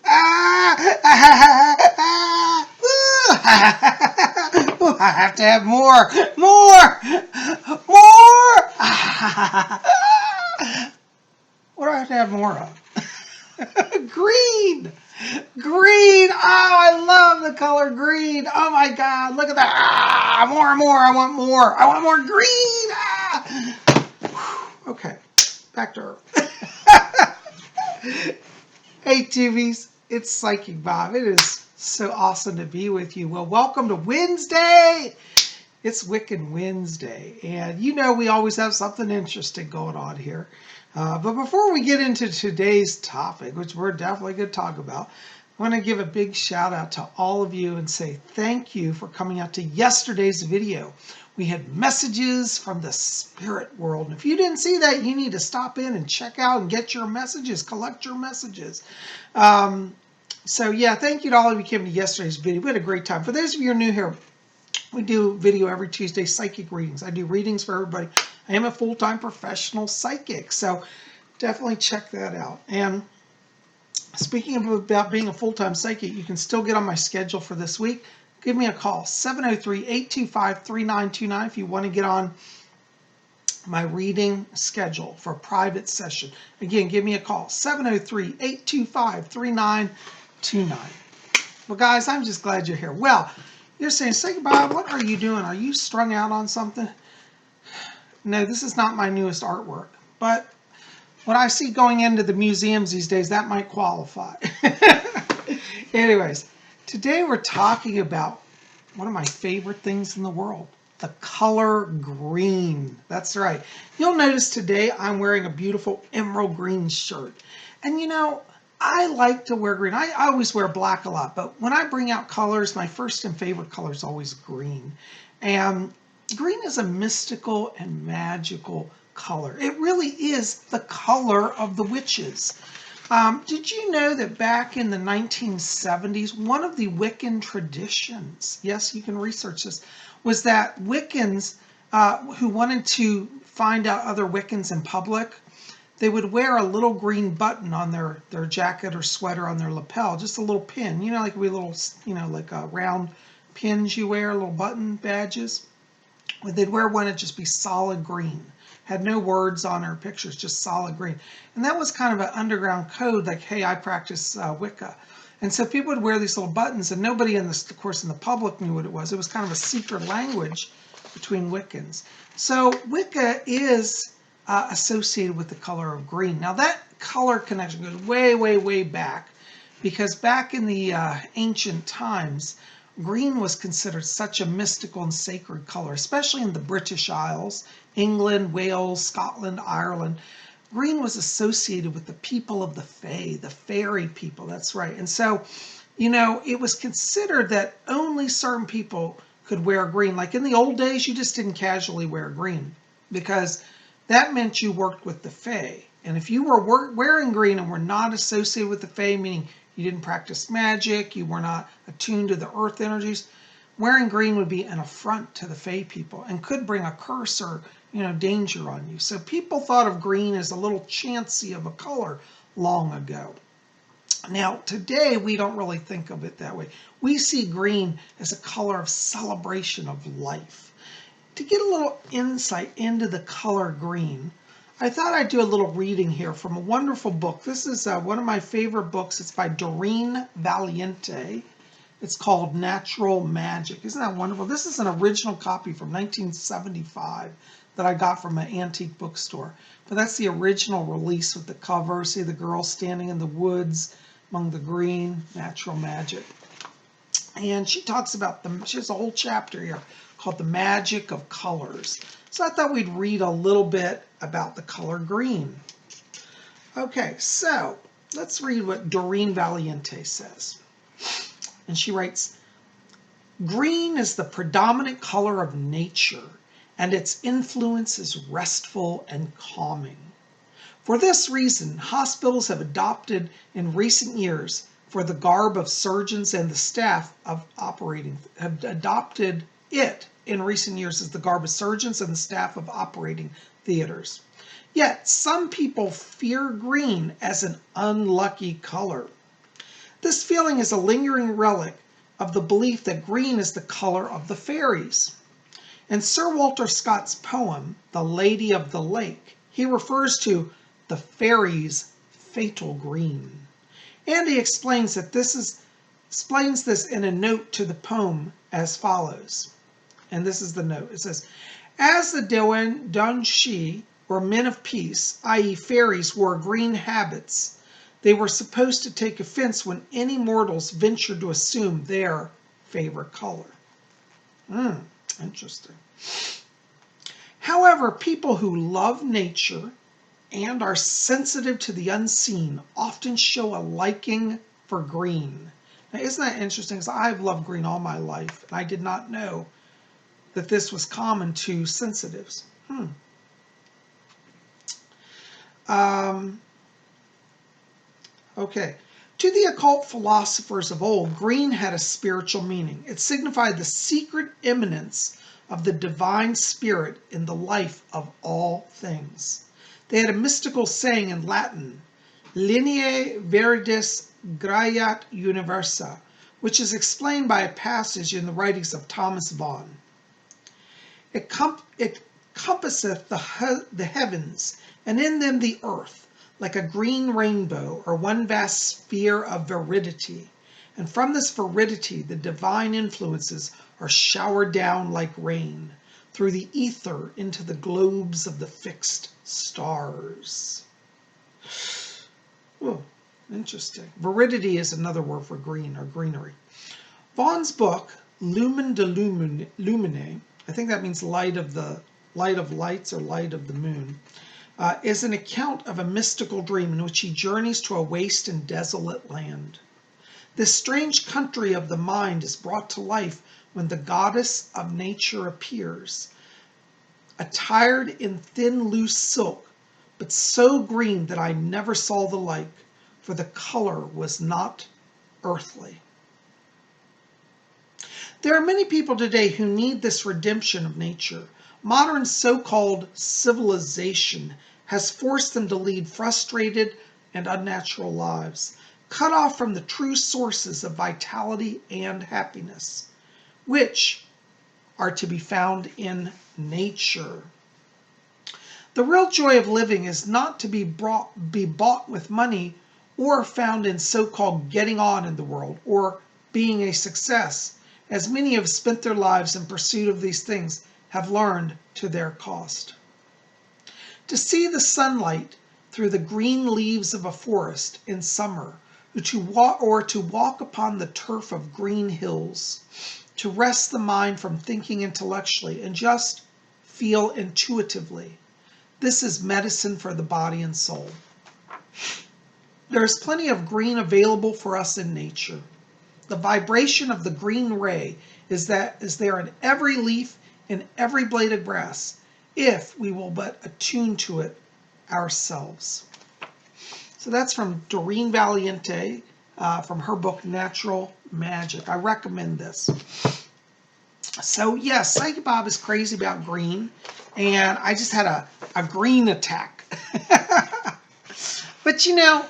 I have to have more. More. More. What do I have to have more of? Green. Green. Oh, I love the color green. Oh my God. Look at that. Ah, more and more. I want more. I want more green. Ah. Okay. Back to Earth. Hey, Tubies. It's Psychic Bob. It is so awesome to be with you. Well, welcome to Wednesday. It's Wiccan Wednesday. And you know we always have something interesting going on here. But before we get into today's topic, which we're definitely going to talk about, I want to give a big shout out to all of you and say thank you for coming out to yesterday's video. We had messages from the spirit world. And if you didn't see that, you need to stop in and check out and get your messages, collect your messages. So yeah, thank you to all of you who came to yesterday's video. We had a great time. For those of you who are new here, we do video every Tuesday, psychic readings. I do readings for everybody. I am a full-time professional psychic, so definitely check that out. And speaking about being a full-time psychic, you can still get on my schedule for this week. Give me a call, 703-825-3929 if you want to get on my reading schedule for a private session. Again, give me a call, 703-825-3929. Well, guys, I'm just glad you're here. Well, you're saying, Psychic Bob, what are you doing? Are you strung out on something? No, this is not my newest artwork, but what I see going into the museums these days, that might qualify. Anyways, today we're talking about one of my favorite things in the world, the color green. That's right. You'll notice today I'm wearing a beautiful emerald green shirt. And you know, I like to wear green. I always wear black a lot, but when I bring out colors, my first and favorite color is always green. And green is a mystical and magical color. It really is the color of the witches. Did you know that back in the 1970s, one of the Wiccan traditions, yes, you can research this, was that Wiccans who wanted to find out other Wiccans in public, they would wear a little green button on their jacket or sweater on their lapel, just a little pin, you know, like we little, you know, like round pins you wear, little button badges. They'd wear one that'd just be solid green, had no words on her pictures, just solid green. And that was kind of an underground code, like, hey, I practice Wicca. And so people would wear these little buttons, and nobody in this, of course, in the public knew what it was. It was kind of a secret language between Wiccans. So Wicca is associated with the color of green. Now that color connection goes way, way, way back, because back in the ancient times, green was considered such a mystical and sacred color, especially in the British Isles, England, Wales, Scotland, Ireland. Green was associated with the people of the Fae, the fairy people, that's right. And so, you know, it was considered that only certain people could wear green. Like in the old days, you just didn't casually wear green because that meant you worked with the Fae. And if you were wearing green and were not associated with the Fae, meaning you didn't practice magic, you were not attuned to the earth energies, wearing green would be an affront to the Fae people and could bring a curse or, you know, danger on you. So people thought of green as a little chancy of a color long ago. Now, today we don't really think of it that way. We see green as a color of celebration of life. To get a little insight into the color green, I thought I'd do a little reading here from a wonderful book. This is one of my favorite books. It's by Doreen Valiente. It's called Natural Magic. Isn't that wonderful? This is an original copy from 1975 that I got from an antique bookstore. But that's the original release with the cover. See the girl standing in the woods among the green, natural magic. And she talks about she has a whole chapter here called The Magic of Colors. So I thought we'd read a little bit about the color green. Okay, so let's read what Doreen Valiente says. And she writes, green is the predominant color of nature, and its influence is restful and calming. For this reason, hospitals have adopted in recent years for the garb of surgeons and the staff of operating, have adopted it in recent years as the garb of surgeons and the staff of operating theaters. Yet some people fear green as an unlucky color. This feeling is a lingering relic of the belief that green is the color of the fairies. In Sir Walter Scott's poem, The Lady of the Lake, he refers to the fairies' fatal green. And he explains this in a note to the poem as follows. And this is the note. It says, as the Donshi, or men of peace, i.e. fairies, wore green habits, they were supposed to take offense when any mortals ventured to assume their favorite color. Interesting. However, people who love nature and are sensitive to the unseen often show a liking for green. Now, isn't that interesting? Because I've loved green all my life, and I did not know that this was common to sensitives. Okay. To the occult philosophers of old, green had a spiritual meaning. It signified the secret immanence of the divine spirit in the life of all things. They had a mystical saying in Latin, Lineae Viridis Graiat Universa, which is explained by a passage in the writings of Thomas Vaughan. It compasseth the heavens, and in them the earth, like a green rainbow, or one vast sphere of viridity. And from this viridity, the divine influences are showered down like rain through the ether into the globes of the fixed stars. Oh, interesting. Viridity is another word for green or greenery. Vaughan's book, Lumen de Lumine, I think that means light of lights or light of the moon, is an account of a mystical dream in which he journeys to a waste and desolate land. This strange country of the mind is brought to life when the goddess of nature appears, attired in thin, loose silk, but so green that I never saw the like, for the color was not earthly. There are many people today who need this redemption of nature. Modern so-called civilization has forced them to lead frustrated and unnatural lives, cut off from the true sources of vitality and happiness, which are to be found in nature. The real joy of living is not to be bought with money or found in so-called getting on in the world or being a success, as many have spent their lives in pursuit of these things have learned to their cost. To see the sunlight through the green leaves of a forest in summer, or to walk upon the turf of green hills, to rest the mind from thinking intellectually and just feel intuitively. This is medicine for the body and soul. There is plenty of green available for us in nature. The vibration of the green ray is there in every leaf, in every blade of grass, if we will but attune to it ourselves. So that's from Doreen Valiente, from her book, Natural Magic. I recommend this. So yes, Psychic Bob is crazy about green, and I just had a green attack. But you know,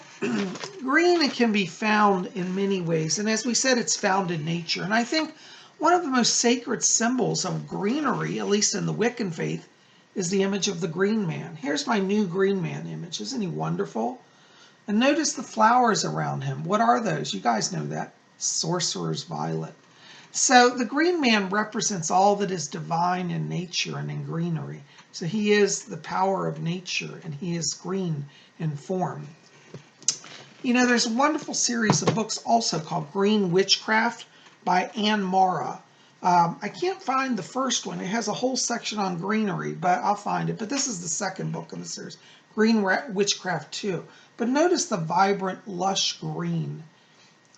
green can be found in many ways, and as we said, it's found in nature. And I think one of the most sacred symbols of greenery, at least in the Wiccan faith, is the image of the green man. Here's my new green man image. Isn't he wonderful? And notice the flowers around him. What are those? You guys know that. Sorcerer's violet. So the green man represents all that is divine in nature and in greenery. So he is the power of nature, and he is green in form. You know, there's a wonderful series of books also called Green Witchcraft by Anne Mara. I can't find the first one. It has a whole section on greenery, but I'll find it. But this is the second book in the series, Green Witchcraft 2. But notice the vibrant, lush green.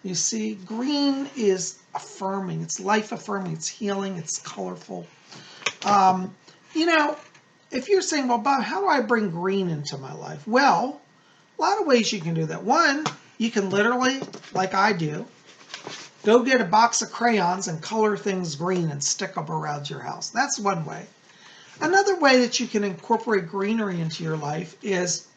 You see, green is affirming. It's life-affirming. It's healing. It's colorful. You know, if you're saying, well, Bob, how do I bring green into my life? Well, a lot of ways you can do that. One, you can literally, like I do, go get a box of crayons and color things green and stick them around your house. That's one way. Another way that you can incorporate greenery into your life is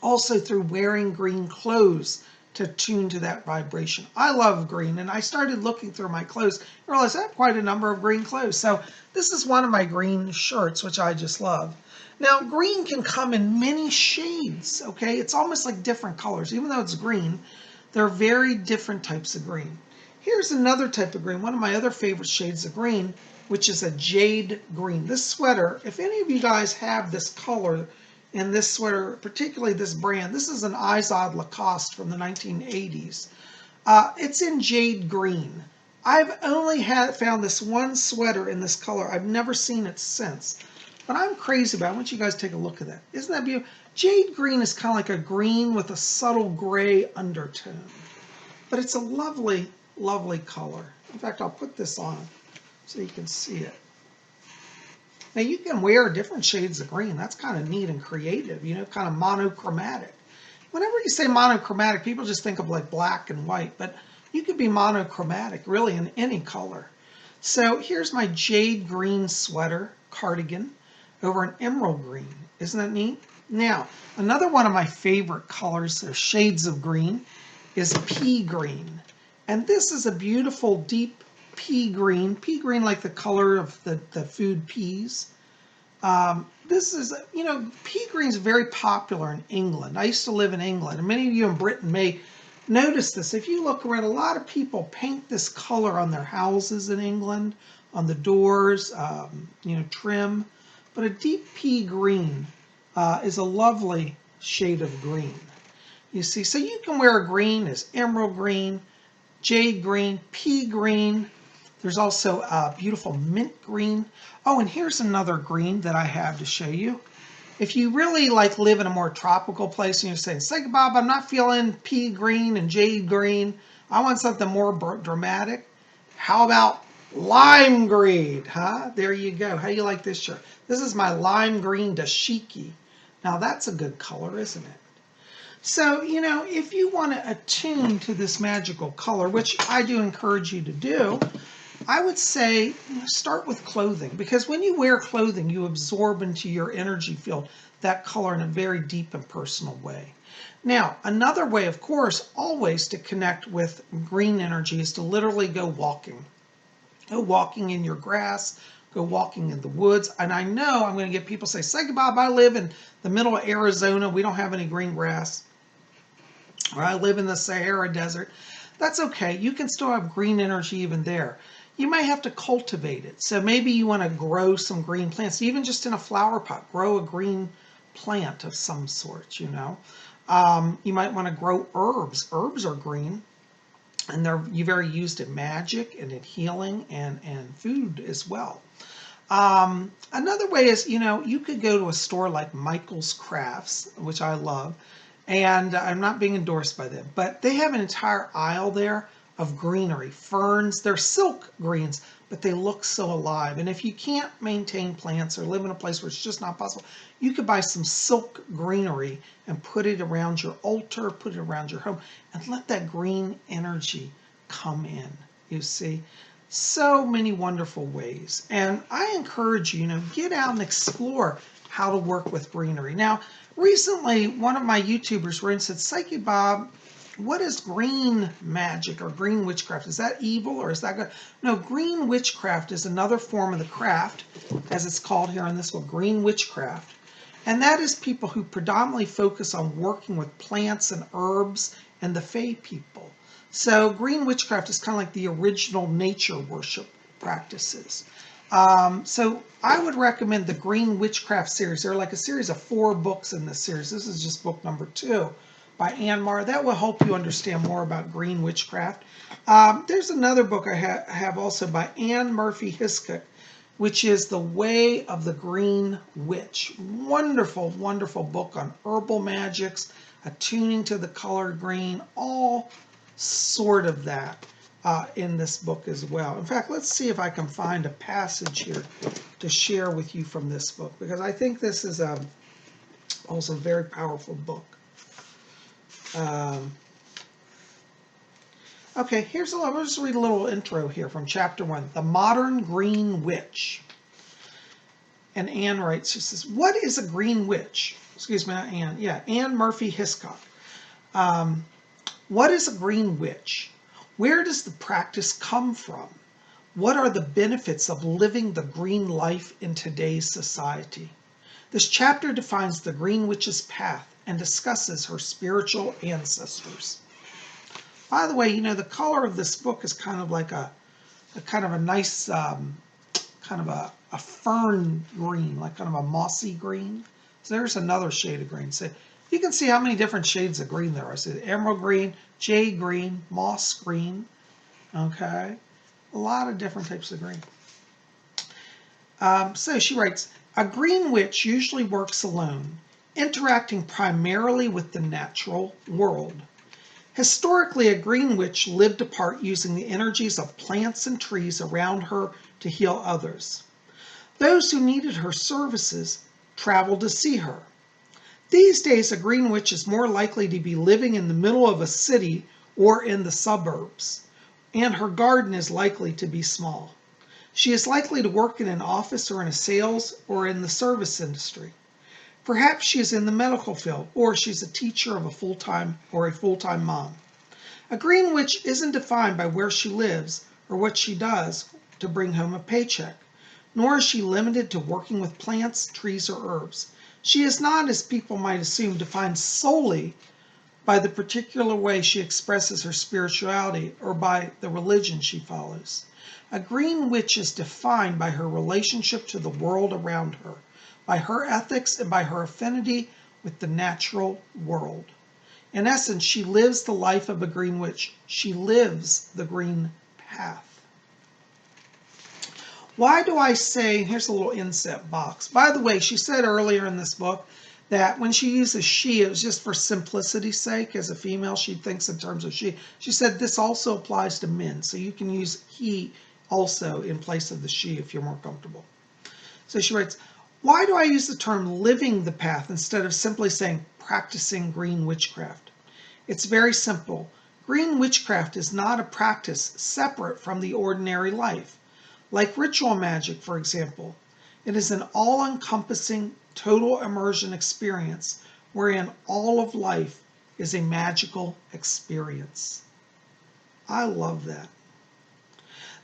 also through wearing green clothes to tune to that vibration. I love green, and I started looking through my clothes and realized I have quite a number of green clothes. So this is one of my green shirts, which I just love. Now, green can come in many shades, okay? It's almost like different colors. Even though it's green, there are very different types of green. Here's another type of green, one of my other favorite shades of green, which is a jade green. This sweater, if any of you guys have this color in this sweater, particularly this brand, this is an Izod Lacoste from the 1980s. It's in jade green. I've only found this one sweater in this color. I've never seen it since. But I'm crazy about it. I want you guys to take a look at that. Isn't that beautiful? Jade green is kind of like a green with a subtle gray undertone. But it's a lovely, lovely color. In fact, I'll put this on so you can see it. Now you can wear different shades of green. That's kind of neat and creative, you know, kind of monochromatic. Whenever you say monochromatic, people just think of like black and white, but you could be monochromatic really in any color. So here's my jade green sweater cardigan over an emerald green. Isn't that neat? Now, another one of my favorite colors, or shades of green, is pea green. And this is a beautiful deep pea green like the color of the food peas. This is, you know, pea green is very popular in England. I used to live in England, and many of you in Britain may notice this. If you look around, a lot of people paint this color on their houses in England, on the doors, you know, trim. But a deep pea green is a lovely shade of green. You see, so you can wear a green as emerald green, jade green, pea green. There's also a beautiful mint green. Oh, and here's another green that I have to show you. If you really like live in a more tropical place and you're saying, PsychicBob, I'm not feeling pea green and jade green. I want something more dramatic. How about lime green, huh? There you go. How do you like this shirt? This is my lime green dashiki. Now that's a good color, isn't it? So, you know, if you want to attune to this magical color, which I do encourage you to do, I would say, you know, start with clothing, because when you wear clothing, you absorb into your energy field that color in a very deep and personal way. Now, another way, of course, always to connect with green energy is to literally go walking. Go walking in your grass, go walking in the woods. And I know I'm going to get people say, PsychicBob, I live in the middle of Arizona. We don't have any green grass. Or I live in the Sahara Desert. That's okay. You can still have green energy even there. You might have to cultivate it. So maybe you want to grow some green plants, even just in a flower pot. Grow a green plant of some sort, you know. You might want to grow herbs. Herbs are green, and they're very used in magic and in healing and food as well. Another way is, you know, you could go to a store like Michael's Crafts, which I love, and I'm not being endorsed by them, but they have an entire aisle there of greenery, ferns. They're silk greens, but they look so alive. And if you can't maintain plants or live in a place where it's just not possible, you could buy some silk greenery and put it around your altar, put it around your home, and let that green energy come in, you see. So many wonderful ways. And I encourage you, you know, get out and explore how to work with greenery. Now, recently, one of my YouTubers were in and said, PsychicBob, what is green magic or green witchcraft? Is that evil or is that good? No, green witchcraft is another form of the craft, as it's called here in this book, green witchcraft. And that is people who predominantly focus on working with plants and herbs and the Fae people. So green witchcraft is kind of like the original nature worship practices. So I would recommend the Green Witchcraft series. They're like a series of 4 books in this series. This is just book number 2 by Ann Mar. That will help you understand more about green witchcraft. There's another book I have also by Anne Murphy Hiscock, which is The Way of the Green Witch. Wonderful, wonderful book on herbal magics, attuning to the color green, all sort of that in this book as well. In fact, let's see if I can find a passage here to share with you from this book, because I think this is also a very powerful book. Okay, I'll just read a little intro here from chapter 1, The Modern Green Witch. And Anne writes, she says, what is a green witch? Excuse me, not Anne. Yeah, Anne Murphy Hiscock. What is a green witch? Where does the practice come from? What are the benefits of living the green life in today's society? This chapter defines the green witch's path and discusses her spiritual ancestors. By the way, you know, the color of this book is kind of like a nice, kind of a fern green, like kind of a mossy green. So there's another shade of green. So you can see how many different shades of green there are. So emerald green, jade green, moss green, okay? A lot of different types of green. So she writes, a green witch usually works alone, interacting primarily with the natural world. Historically, a green witch lived apart using the energies of plants and trees around her to heal others. Those who needed her services traveled to see her. These days, a green witch is more likely to be living in the middle of a city or in the suburbs, and her garden is likely to be small. She is likely to work in an office or in a sales or in the service industry. Perhaps she is in the medical field, or she's a teacher of a full-time mom. A green witch isn't defined by where she lives or what she does to bring home a paycheck, nor is she limited to working with plants, trees, or herbs. She is not, as people might assume, defined solely by the particular way she expresses her spirituality or by the religion she follows. A green witch is defined by her relationship to the world around her, by her ethics, and by her affinity with the natural world. In essence, she lives the life of a green witch. She lives the green path. Why do I say, here's a little inset box. By the way, she said earlier in this book that when she uses she, it was just for simplicity's sake. As a female, she thinks in terms of she. She said this also applies to men, so you can use he also in place of the she if you're more comfortable. So she writes, why do I use the term living the path instead of simply saying practicing green witchcraft? It's very simple. Green witchcraft is not a practice separate from the ordinary life. Like ritual magic, for example, it is an all-encompassing, total immersion experience wherein all of life is a magical experience. I love that.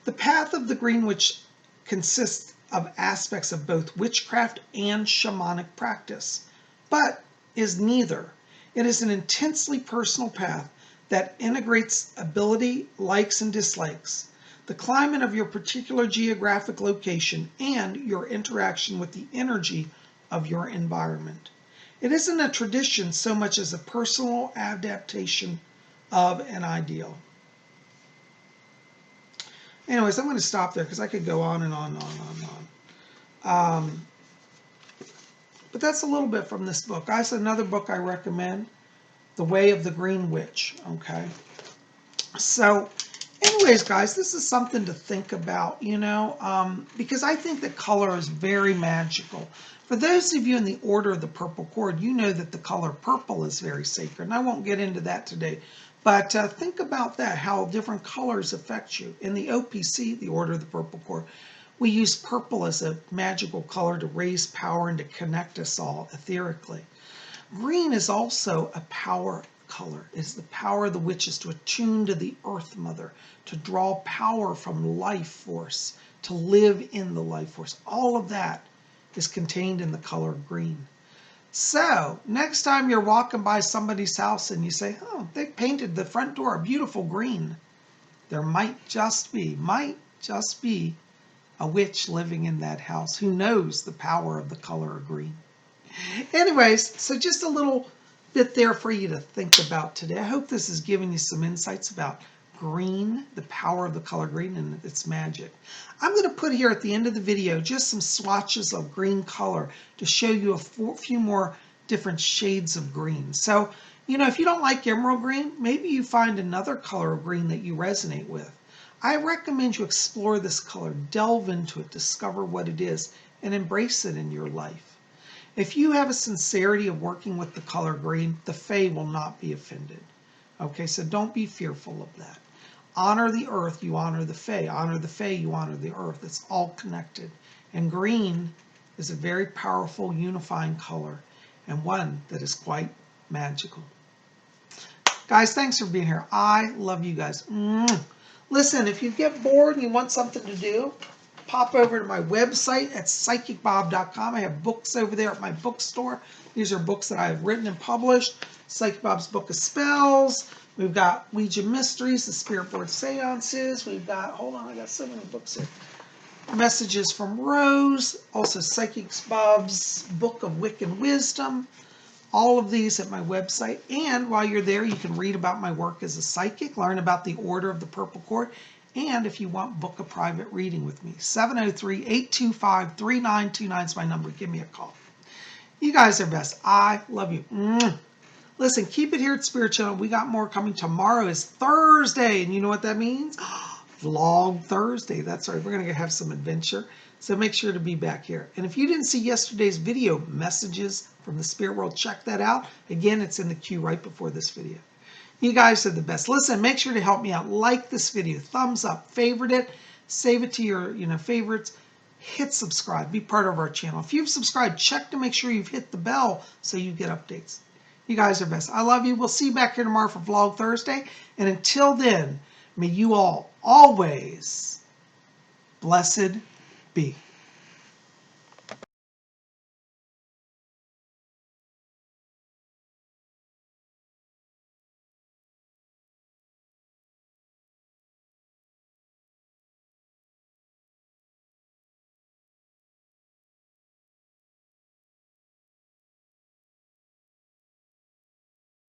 The path of the green witch consists of aspects of both witchcraft and shamanic practice, but is neither. It is an intensely personal path that integrates ability, likes, and dislikes, the climate of your particular geographic location, and your interaction with the energy of your environment. It isn't a tradition so much as a personal adaptation of an ideal. Anyways, I'm going to stop there because I could go on and on and on and on. But that's a little bit from this book. That's another book I recommend, The Way of the Green Witch. Okay. So, anyways, guys, this is something to think about, you know, because I think that color is very magical. For those of you in the Order of the Purple Cord, you know that the color purple is very sacred. And I won't get into that today. But think about that, how different colors affect you. In the OPC, the Order of the Purple Cord, we use purple as a magical color to raise power and to connect us all etherically. Green is also a power color. It is the power of the witches to attune to the Earth Mother, to draw power from life force, to live in the life force. All of that is contained in the color green. So, next time you're walking by somebody's house and you say, oh, they painted the front door a beautiful green, there might just be a witch living in that house who knows the power of the color of green. Anyways, so just a little bit there for you to think about today. I hope this has given you some insights about green, the power of the color green, and its magic. I'm going to put here at the end of the video just some swatches of green color to show you a few more different shades of green. So, you know, if you don't like emerald green, maybe you find another color of green that you resonate with. I recommend you explore this color, delve into it, discover what it is, and embrace it in your life. If you have a sincerity of working with the color green, the Fae will not be offended. Okay, so don't be fearful of that. Honor the earth, you honor the Fae. Honor the Fae, you honor the earth. It's all connected. And green is a very powerful, unifying color, and one that is quite magical. Guys, thanks for being here. I love you guys. Listen, if you get bored and you want something to do, pop over to my website at PsychicBob.com. I have books over there at my bookstore. These are books that I have written and published. Psychic Bob's Book of Spells. We've got Ouija Mysteries, the Spirit Board Seances. We've got, hold on, I got so many books here. Messages from Rose. Also Psychic Bob's Book of Wiccan Wisdom. All of these at my website. And while you're there, you can read about my work as a psychic, learn about the Order of the Purple Cord, and if you want, book a private reading with me. 703-825-3929 is my number. Give me a call. You guys are best. I love you. Listen, keep it here at Spirit Channel. We got more coming. Tomorrow is Thursday, and you know what that means? Vlog Thursday. That's right. We're going to have some adventure. So make sure to be back here. And if you didn't see yesterday's video, Messages from the Spirit World, check that out. Again, it's in the queue right before this video. You guys are the best. Listen, make sure to help me out. Like this video, thumbs up, favorite it, save it to your favorites. Hit subscribe. Be part of our channel. If you've subscribed, check to make sure you've hit the bell so you get updates. You guys are best. I love you. We'll see you back here tomorrow for Vlog Thursday. And until then, may you all always blessed be.